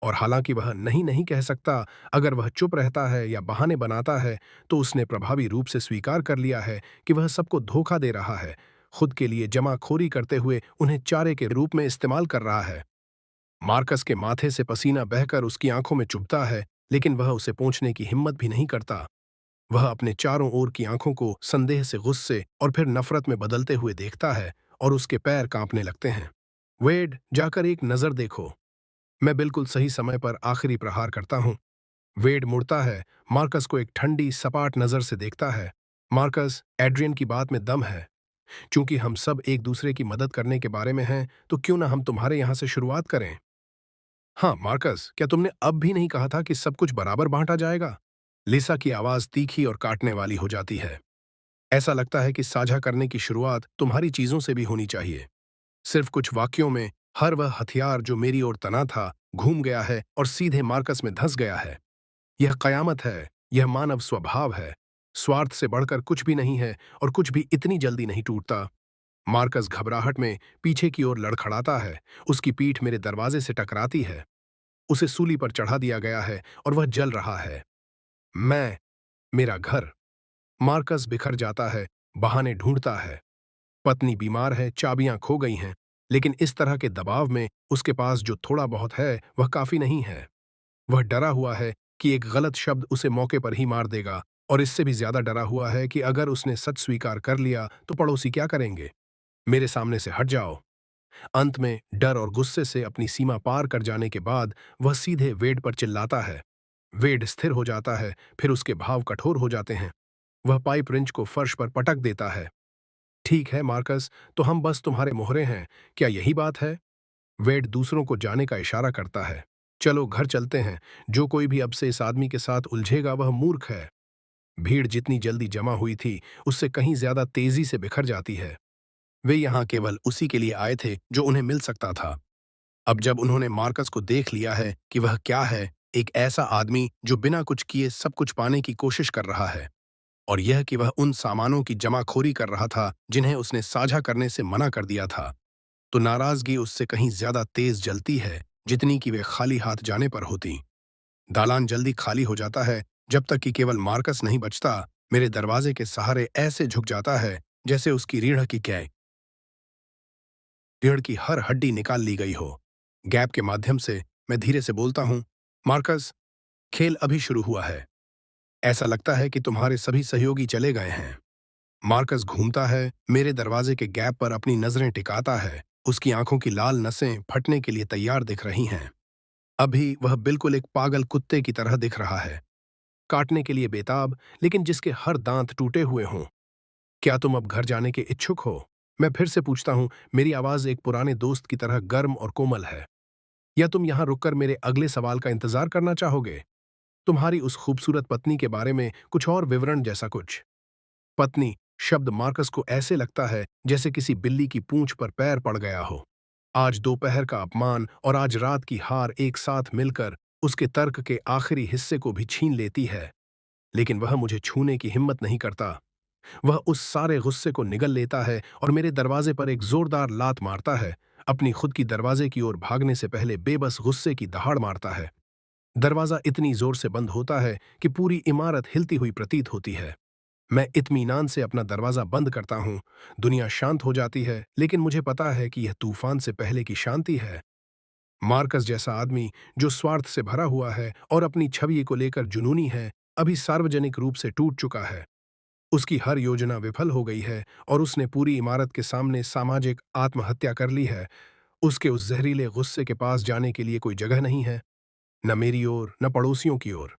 और हालांकि वह नहीं नहीं कह सकता, अगर वह चुप रहता है या बहाने बनाता है, तो उसने प्रभावी रूप से स्वीकार कर लिया है कि वह सबको धोखा दे रहा है, खुद के लिए जमाखोरी करते हुए उन्हें चारे के रूप में इस्तेमाल कर रहा है। मार्कस के माथे से पसीना बहकर उसकी आंखों में चुभता है, लेकिन वह उसे पूछने की हिम्मत भी नहीं करता। वह अपने चारों ओर की आंखों को संदेह से गुस्से और फिर नफरत में बदलते हुए देखता है और उसके पैर कांपने लगते हैं। वेड, जाकर एक नजर देखो। मैं बिल्कुल सही समय पर आखिरी प्रहार करता हूं। वेड मुड़ता है, मार्कस को एक ठंडी सपाट नजर से देखता है। मार्कस, एड्रियन की बात में दम है। चूंकि हम सब एक दूसरे की मदद करने के बारे में हैं, तो क्यों ना हम तुम्हारे यहां से शुरुआत करें? हाँ मार्कस, क्या तुमने अब भी नहीं कहा था कि सब कुछ बराबर बांटा जाएगा? लिसा की आवाज तीखी और काटने वाली हो जाती है। ऐसा लगता है कि साझा करने की शुरुआत तुम्हारी चीजों से भी होनी चाहिए। सिर्फ कुछ वाक्यों में हर वह हथियार जो मेरी ओर तना था, घूम गया है और सीधे मार्कस में धंस गया है। यह कयामत है, यह मानव स्वभाव है। स्वार्थ से बढ़कर कुछ भी नहीं है और कुछ भी इतनी जल्दी नहीं टूटता। मार्कस घबराहट में पीछे की ओर लड़खड़ाता है। उसकी पीठ मेरे दरवाजे से टकराती है। उसे सूली पर चढ़ा दिया गया है और वह जल रहा है। मैं, मेरा घर। मार्कस बिखर जाता है, बहाने ढूंढता है। पत्नी बीमार है, चाबियां खो गई हैं, लेकिन इस तरह के दबाव में उसके पास जो थोड़ा बहुत है वह काफी नहीं है। वह डरा हुआ है कि एक गलत शब्द उसे मौके पर ही मार देगा, और इससे भी ज्यादा डरा हुआ है कि अगर उसने सच स्वीकार कर लिया तो पड़ोसी क्या करेंगे। मेरे सामने से हट जाओ। अंत में डर और गुस्से से अपनी सीमा पार कर जाने के बाद वह सीधे वेड पर चिल्लाता है। वेड स्थिर हो जाता है, फिर उसके भाव कठोर हो जाते हैं। वह पाइप रिंच को फर्श पर पटक देता है। ठीक है मार्कस, तो हम बस तुम्हारे मोहरे हैं, क्या यही बात है? वेड दूसरों को जाने का इशारा करता है। चलो घर चलते हैं। जो कोई भी अब से इस आदमी के साथ उलझेगा वह मूर्ख है। भीड़ जितनी जल्दी जमा हुई थी, उससे कहीं ज्यादा तेजी से बिखर जाती है। वे यहाँ केवल उसी के लिए आए थे जो उन्हें मिल सकता था। अब जब उन्होंने मार्कस को देख लिया है कि वह क्या है, एक ऐसा आदमी जो बिना कुछ किए सब कुछ पाने की कोशिश कर रहा है, और यह कि वह उन सामानों की जमाखोरी कर रहा था जिन्हें उसने साझा करने से मना कर दिया था, तो नाराजगी उससे कहीं ज्यादा तेज जलती है जितनी कि वे खाली हाथ जाने पर होती। दालान जल्दी खाली हो जाता है, जब तक कि केवल मार्कस नहीं बचता। मेरे दरवाजे के सहारे ऐसे झुक जाता है जैसे उसकी रीढ़ की हर हड्डी निकाल ली गई हो। गैप के माध्यम से मैं धीरे से बोलता हूँ, मार्कस, खेल अभी शुरू हुआ है। ऐसा लगता है कि तुम्हारे सभी सहयोगी चले गए हैं। मार्कस घूमता है, मेरे दरवाजे के गैप पर अपनी नजरें टिकाता है। उसकी आंखों की लाल नसें फटने के लिए तैयार दिख रही हैं। अभी वह बिल्कुल एक पागल कुत्ते की तरह दिख रहा है, काटने के लिए बेताब, लेकिन जिसके हर दांत टूटे हुए हों। क्या तुम अब घर जाने के इच्छुक हो? मैं फिर से पूछता हूँ, मेरी आवाज एक पुराने दोस्त की तरह गर्म और कोमल है। या तुम यहाँ रुककर मेरे अगले सवाल का इंतजार करना चाहोगे? तुम्हारी उस खूबसूरत पत्नी के बारे में कुछ और विवरण जैसा कुछ। पत्नी शब्द मार्कस को ऐसे लगता है जैसे किसी बिल्ली की पूंछ पर पैर पड़ गया हो। आज दोपहर का अपमान और आज रात की हार एक साथ मिलकर उसके तर्क के आखिरी हिस्से को भी छीन लेती है, लेकिन वह मुझे छूने की हिम्मत नहीं करता। वह उस सारे गुस्से को निगल लेता है और मेरे दरवाजे पर एक जोरदार लात मारता है, अपनी खुद की दरवाजे की ओर भागने से पहले बेबस गुस्से की दहाड़ मारता है। दरवाजा इतनी जोर से बंद होता है कि पूरी इमारत हिलती हुई प्रतीत होती है। मैं इत्मीनान से अपना दरवाजा बंद करता हूँ। दुनिया शांत हो जाती है, लेकिन मुझे पता है कि यह तूफान से पहले की शांति है। मार्कस जैसा आदमी जो स्वार्थ से भरा हुआ है और अपनी छवि को लेकर जुनूनी है, अभी सार्वजनिक रूप से टूट चुका है। उसकी हर योजना विफल हो गई है और उसने पूरी इमारत के सामने सामाजिक आत्महत्या कर ली है। उसके उस जहरीले गुस्से के पास जाने के लिए कोई जगह नहीं है, न मेरी ओर न पड़ोसियों की ओर।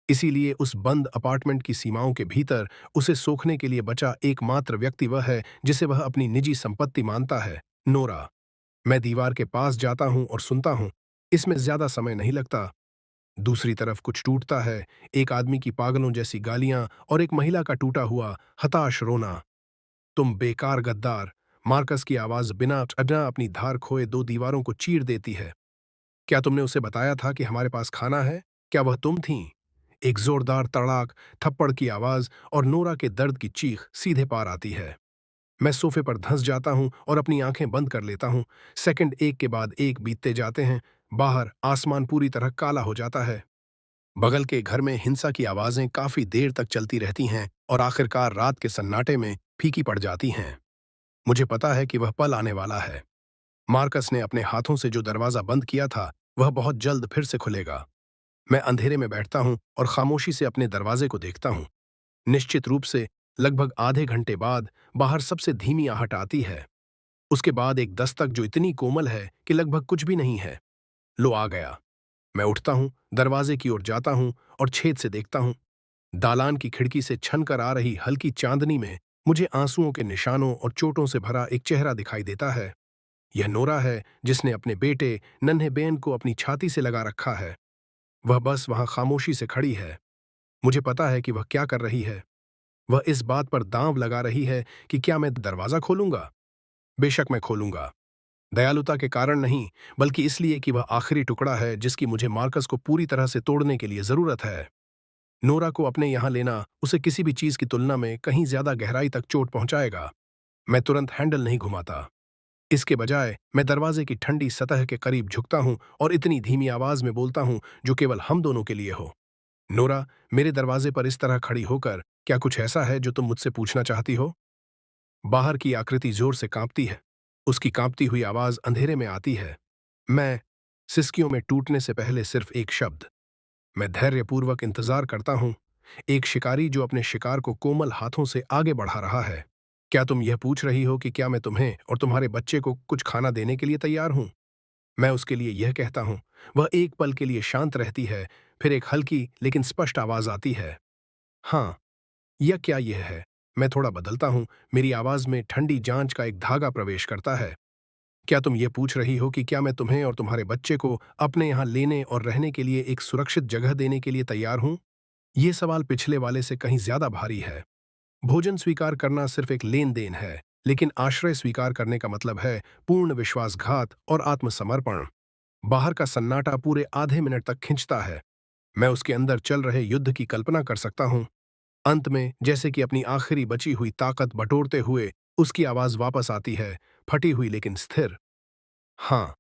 इसीलिए उस बंद अपार्टमेंट की सीमाओं के भीतर उसे सोखने के लिए बचा एकमात्र व्यक्ति वह है जिसे वह अपनी निजी संपत्ति मानता है, नोरा। मैं दीवार के पास जाता हूं और सुनता हूं। इसमें ज्यादा समय नहीं लगता। दूसरी तरफ कुछ टूटता है, एक आदमी की पागलों जैसी गालियां और एक महिला का टूटा हुआ हताश रोना। तुम बेकार गद्दार! मार्कस की आवाज बिना अडना अपनी धार खोए दो दीवारों को चीर देती है। क्या तुमने उसे बताया था कि हमारे पास खाना है? क्या वह तुम थीं? एक जोरदार तड़ाक, थप्पड़ की आवाज और नोरा के दर्द की चीख सीधे पार आती है। मैं सोफे पर धंस जाता हूं और अपनी आंखें बंद कर लेता हूं। सेकंड एक के बाद एक बीतते जाते हैं। बाहर आसमान पूरी तरह काला हो जाता है। बगल के घर में हिंसा की आवाजें काफी देर तक चलती रहती हैं और आखिरकार रात के सन्नाटे में फीकी पड़ जाती हैं। मुझे पता है कि वह पल आने वाला है। मार्कस ने अपने हाथों से जो दरवाजा बंद किया था, वह बहुत जल्द फिर से खुलेगा। मैं अंधेरे में बैठता हूं और खामोशी से अपने दरवाजे को देखता हूं। निश्चित रूप से लगभग आधे घंटे बाद बाहर सबसे धीमी आहट आती है। उसके बाद एक दस्तक जो इतनी कोमल है कि लगभग कुछ भी नहीं है। लो, आ गया। मैं उठता हूं, दरवाजे की ओर जाता हूं और छेद से देखता हूं। दालान की खिड़की से छन कर आ रही हल्की चांदनी में मुझे आंसुओं के निशानों और चोटों से भरा एक चेहरा दिखाई देता है। यह नोरा है, जिसने अपने बेटे नन्हे बेन को अपनी छाती से लगा रखा है। वह बस वहां खामोशी से खड़ी है। मुझे पता है कि वह क्या कर रही है। वह इस बात पर दांव लगा रही है कि क्या मैं दरवाजा खोलूंगा। बेशक मैं खोलूंगा। दयालुता के कारण नहीं, बल्कि इसलिए कि वह आखिरी टुकड़ा है जिसकी मुझे मार्कस को पूरी तरह से तोड़ने के लिए जरूरत है। नोरा को अपने यहां लेना उसे किसी भी चीज की तुलना में कहीं ज्यादा गहराई तक चोट पहुंचाएगा। मैं तुरंत हैंडल नहीं घुमाता। इसके बजाय मैं दरवाजे की ठंडी सतह के करीब झुकता हूं और इतनी धीमी आवाज में बोलता हूं जो केवल हम दोनों के लिए हो। नोरा, मेरे दरवाजे पर इस तरह खड़ी होकर क्या कुछ ऐसा है जो तुम मुझसे पूछना चाहती हो? बाहर की आकृति जोर से कांपती है। उसकी कांपती हुई आवाज अंधेरे में आती है। मैं सिसकियों में टूटने से पहले सिर्फ एक शब्द। मैं धैर्यपूर्वक इंतजार करता हूं, एक शिकारी जो अपने शिकार को कोमल हाथों से आगे बढ़ा रहा है। क्या तुम यह पूछ रही हो कि क्या मैं तुम्हें और तुम्हारे बच्चे को कुछ खाना देने के लिए तैयार हूं? मैं उसके लिए यह कहता हूं। वह एक पल के लिए शांत रहती है, फिर एक हल्की लेकिन स्पष्ट आवाज आती है। हाँ। यह क्या यह है? मैं थोड़ा बदलता हूं। मेरी आवाज में ठंडी जांच का एक धागा प्रवेश करता है। क्या तुम ये पूछ रही हो कि क्या मैं तुम्हें और तुम्हारे बच्चे को अपने यहां लेने और रहने के लिए एक सुरक्षित जगह देने के लिए तैयार हूं? ये सवाल पिछले वाले से कहीं ज्यादा भारी है। भोजन स्वीकार करना सिर्फ एक लेन देन है, लेकिन आश्रय स्वीकार करने का मतलब है पूर्ण विश्वासघात और आत्मसमर्पण। बाहर का सन्नाटा पूरे आधे मिनट तक खिंचता है। मैं उसके अंदर चल रहे युद्ध की कल्पना कर सकता हूँ। अंत में, जैसे कि अपनी आखिरी बची हुई ताकत बटोरते हुए, उसकी आवाज वापस आती है, फटी हुई लेकिन स्थिर। हाँ।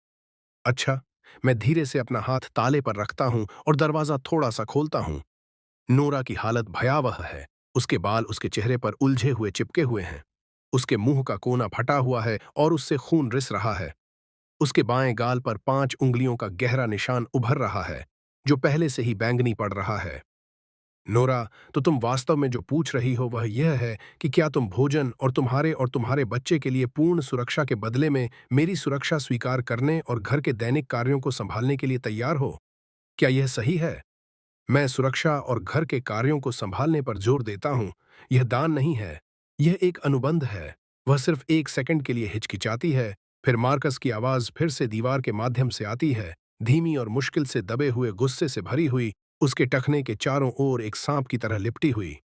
अच्छा। मैं धीरे से अपना हाथ ताले पर रखता हूँ और दरवाजा थोड़ा सा खोलता हूँ। नोरा की हालत भयावह है। उसके बाल उसके चेहरे पर उलझे हुए चिपके हुए हैं। उसके मुंह का कोना फटा हुआ है और उससे खून रिस रहा है। उसके बाएं गाल पर 5 उंगलियों का गहरा निशान उभर रहा है, जो पहले से ही बैंगनी पड़ रहा है। नोरा, तो तुम वास्तव में जो पूछ रही हो वह यह है कि क्या तुम भोजन और तुम्हारे बच्चे के लिए पूर्ण सुरक्षा के बदले में मेरी सुरक्षा स्वीकार करने और घर के दैनिक कार्यों को संभालने के लिए तैयार हो? क्या यह सही है? मैं सुरक्षा और घर के कार्यों को संभालने पर जोर देता हूं। यह दान नहीं है। यह एक अनुबंध है। वह सिर्फ 1 सेकंड के लिए हिचकिचाती है, फिर मार्कस की आवाज फिर से दीवार के माध्यम से आती है, धीमी और मुश्किल से दबे हुए गुस्से से भरी हुई, उसके टखने के चारों ओर एक सांप की तरह लिपटी हुई।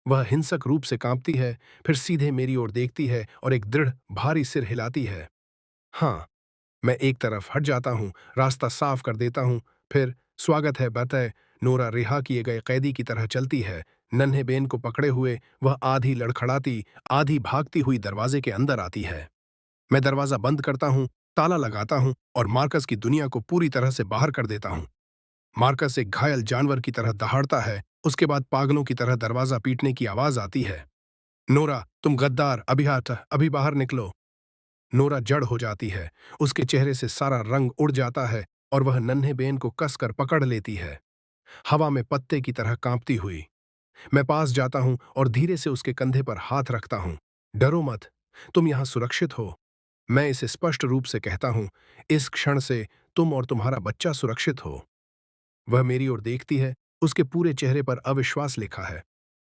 वह हिंसक रूप से कांपती है, फिर सीधे मेरी ओर देखती है और एक दृढ़, भारी सिर हिलाती है। हाँ। मैं एक तरफ हट जाता हूँ, रास्ता साफ कर देता हूँ। फिर, स्वागत है बतय। नोरा रिहा किए गए कैदी की तरह चलती है। नन्हे बेन को पकड़े हुए वह आधी लड़खड़ाती, आधी भागती हुई दरवाजे के अंदर आती है। मैं दरवाजा बंद करता हूँ, ताला लगाता हूँ और मार्कस की दुनिया को पूरी तरह से बाहर कर देता हूँ। मार्कस एक घायल जानवर की तरह दहाड़ता है। उसके बाद पागलों की तरह दरवाजा पीटने की आवाज आती है। नोरा, तुम गद्दार, अभी हट, अभी बाहर निकलो। नोरा जड़ हो जाती है। उसके चेहरे से सारा रंग उड़ जाता है और वह नन्हे बेन को कसकर पकड़ लेती है, हवा में पत्ते की तरह कांपती हुई। मैं पास जाता हूं और धीरे से उसके कंधे पर हाथ रखता हूं। डरो मत, तुम यहां सुरक्षित हो। मैं इसे स्पष्ट रूप से कहता हूं, इस क्षण से तुम और तुम्हारा बच्चा सुरक्षित हो। वह मेरी ओर देखती है, उसके पूरे चेहरे पर अविश्वास लिखा है।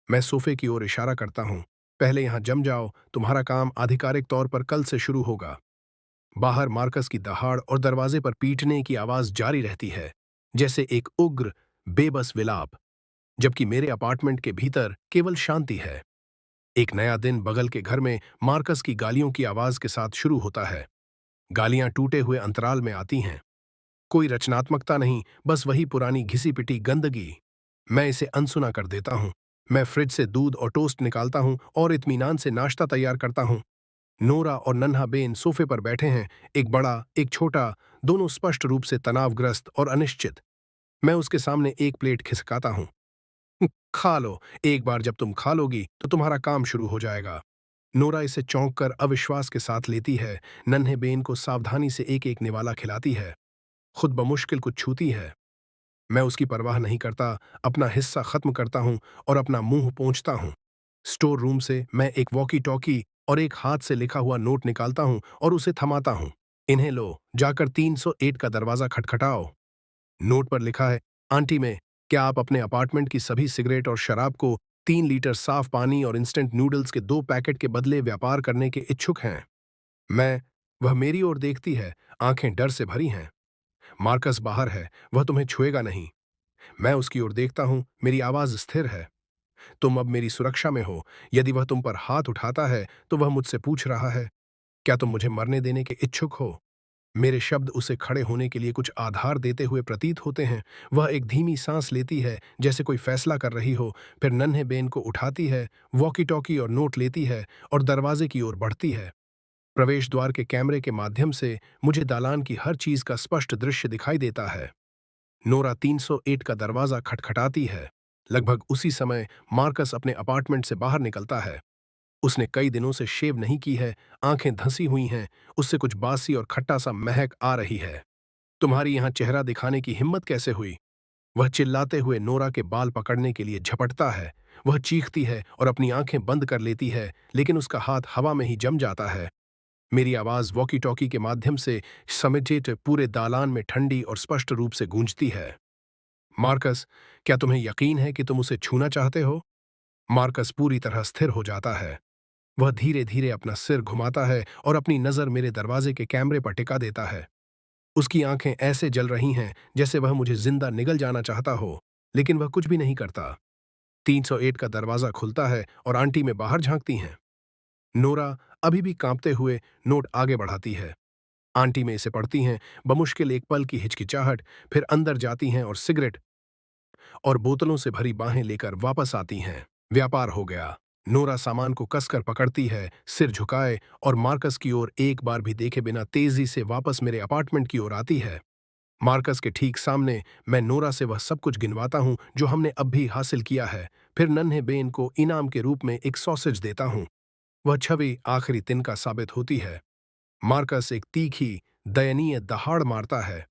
मैं सोफे की ओर इशारा करता हूं। पहले यहां जम जाओ, तुम्हारा काम आधिकारिक तौर पर कल से शुरू होगा। बाहर मार्कस की दहाड़ और दरवाजे पर पीटने की आवाज जारी रहती है, जैसे एक उग्र, बेबस विलाप, जबकि मेरे अपार्टमेंट के भीतर केवल शांति है। एक नया दिन बगल के घर में मार्कस की गालियों की आवाज के साथ शुरू होता है। गालियां टूटे हुए अंतराल में आती हैं। कोई रचनात्मकता नहीं, बस वही पुरानी घिसी-पिटी गंदगी। मैं इसे अनसुना कर देता हूं। मैं फ्रिज से दूध और टोस्ट निकालता हूं और इत्मीनान से नाश्ता तैयार करता हूं। नोरा और नन्हा बेन सोफे पर बैठे हैं, एक बड़ा, एक छोटा, दोनों स्पष्ट रूप से तनावग्रस्त और अनिश्चित। मैं उसके सामने एक प्लेट खिसकाता हूं। खा लो, एक बार जब तुम खा लोगी तो तुम्हारा काम शुरू हो जाएगा। नोरा इसे चौंक कर अविश्वास के साथ लेती है, नन्हे बेन को सावधानी से एक एक निवाला खिलाती है, खुद बमुश्किल कुछ छूती है। मैं उसकी परवाह नहीं करता, अपना हिस्सा खत्म करता हूं और अपना मुंह पोंछता हूं। स्टोर रूम से मैं एक वॉकी टॉकी और एक हाथ से लिखा हुआ नोट निकालता हूं और उसे थमाता हूं। इन्हें लो, जाकर 308 का दरवाजा खटखटाओ। नोट पर लिखा है, आंटी में, क्या आप अपने अपार्टमेंट की सभी सिगरेट और शराब को 3 लीटर साफ पानी और इंस्टेंट नूडल्स के 2 पैकेट के बदले व्यापार करने के इच्छुक हैं? मैं। वह मेरी ओर देखती है, आंखें डर से भरी हैं। मार्कस बाहर है, वह तुम्हें छुएगा नहीं। मैं उसकी ओर देखता हूं, मेरी आवाज स्थिर है। तुम अब मेरी सुरक्षा में हो। यदि वह तुम पर हाथ उठाता है तो वह मुझसे पूछ रहा है, क्या तुम मुझे मरने देने के इच्छुक हो? मेरे शब्द उसे खड़े होने के लिए कुछ आधार देते हुए प्रतीत होते हैं। वह एक धीमी सांस लेती है, जैसे कोई फैसला कर रही हो, फिर नन्हे बेन को उठाती है, वॉकी टॉकी और नोट लेती है और दरवाजे की ओर बढ़ती है। प्रवेश द्वार के कैमरे के माध्यम से मुझे दालान की हर चीज का स्पष्ट दृश्य दिखाई देता है। नोरा 308 का दरवाजा खटखटाती है। लगभग उसी समय मार्कस अपने अपार्टमेंट से बाहर निकलता है। उसने कई दिनों से शेव नहीं की है, आंखें धंसी हुई हैं, उससे कुछ बासी और खट्टा सा महक आ रही है। तुम्हारी यहां चेहरा दिखाने की हिम्मत कैसे हुई? वह चिल्लाते हुए नोरा के बाल पकड़ने के लिए झपटता है। वह चीखती है और अपनी आंखें बंद कर लेती है, लेकिन उसका हाथ हवा में ही जम जाता है। मेरी आवाज वॉकी टॉकी के माध्यम से समेटेट पूरे दालान में ठंडी और स्पष्ट रूप से गूंजती है। मार्कस, क्या तुम्हें यकीन है कि तुम उसे छूना चाहते हो? मार्कस पूरी तरह स्थिर हो जाता है। वह धीरे धीरे अपना सिर घुमाता है और अपनी नजर मेरे दरवाजे के कैमरे पर टिका देता है। उसकी आंखें ऐसे जल रही हैं जैसे वह मुझे जिंदा निगल जाना चाहता हो, लेकिन वह कुछ भी नहीं करता। 308 का दरवाजा खुलता है और आंटी में बाहर झांकती हैं। नोरा अभी भी कांपते हुए नोट आगे बढ़ाती है। आंटी में इसे पढ़ती हैं, बमुश्किल एक पल की हिचकिचाहट, फिर अंदर जाती हैं और सिगरेट और बोतलों से भरी बाहें लेकर वापस आती हैं। व्यापार हो गया। नोरा सामान को कसकर पकड़ती है, सिर झुकाए और मार्कस की ओर एक बार भी देखे बिना तेजी से वापस मेरे अपार्टमेंट की ओर आती है। मार्कस के ठीक सामने मैं नोरा से वह सब कुछ गिनवाता हूं जो हमने अब भी हासिल किया है, फिर नन्हे बेन को इनाम के रूप में एक सॉसेज देता हूं। वह छवि आखिरी तिनका साबित होती है। मार्कस एक तीखी, दयनीय दहाड़ मारता है।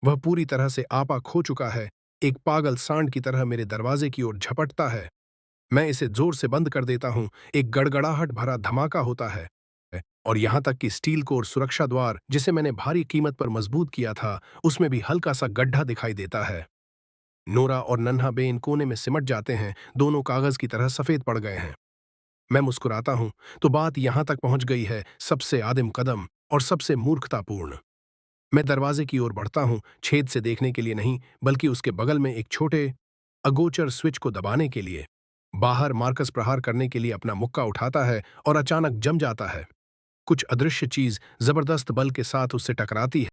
वह पूरी तरह से आपा खो चुका है, एक पागल सांड की तरह मेरे दरवाजे की ओर झपटता है। मैं इसे जोर से बंद कर देता हूं, एक गड़गड़ाहट भरा धमाका होता है और यहां तक कि स्टील कोर सुरक्षा द्वार, जिसे मैंने भारी कीमत पर मजबूत किया था, उसमें भी हल्का सा गड्ढा दिखाई देता है। नोरा और नन्हा बेन कोने में सिमट जाते हैं, दोनों कागज की तरह सफेद पड़ गए हैं। मैं मुस्कुराता हूं तो बात यहां तक पहुंच गई है, सबसे आदिम कदम और सबसे मूर्खतापूर्ण। मैं दरवाजे की ओर बढ़ता हूं, छेद से देखने के लिए नहीं, बल्कि उसके बगल में एक छोटे अगोचर स्विच को दबाने के लिए। बाहर मार्कस प्रहार करने के लिए अपना मुक्का उठाता है और अचानक जम जाता है। कुछ अदृश्य चीज जबरदस्त बल के साथ उससे टकराती है।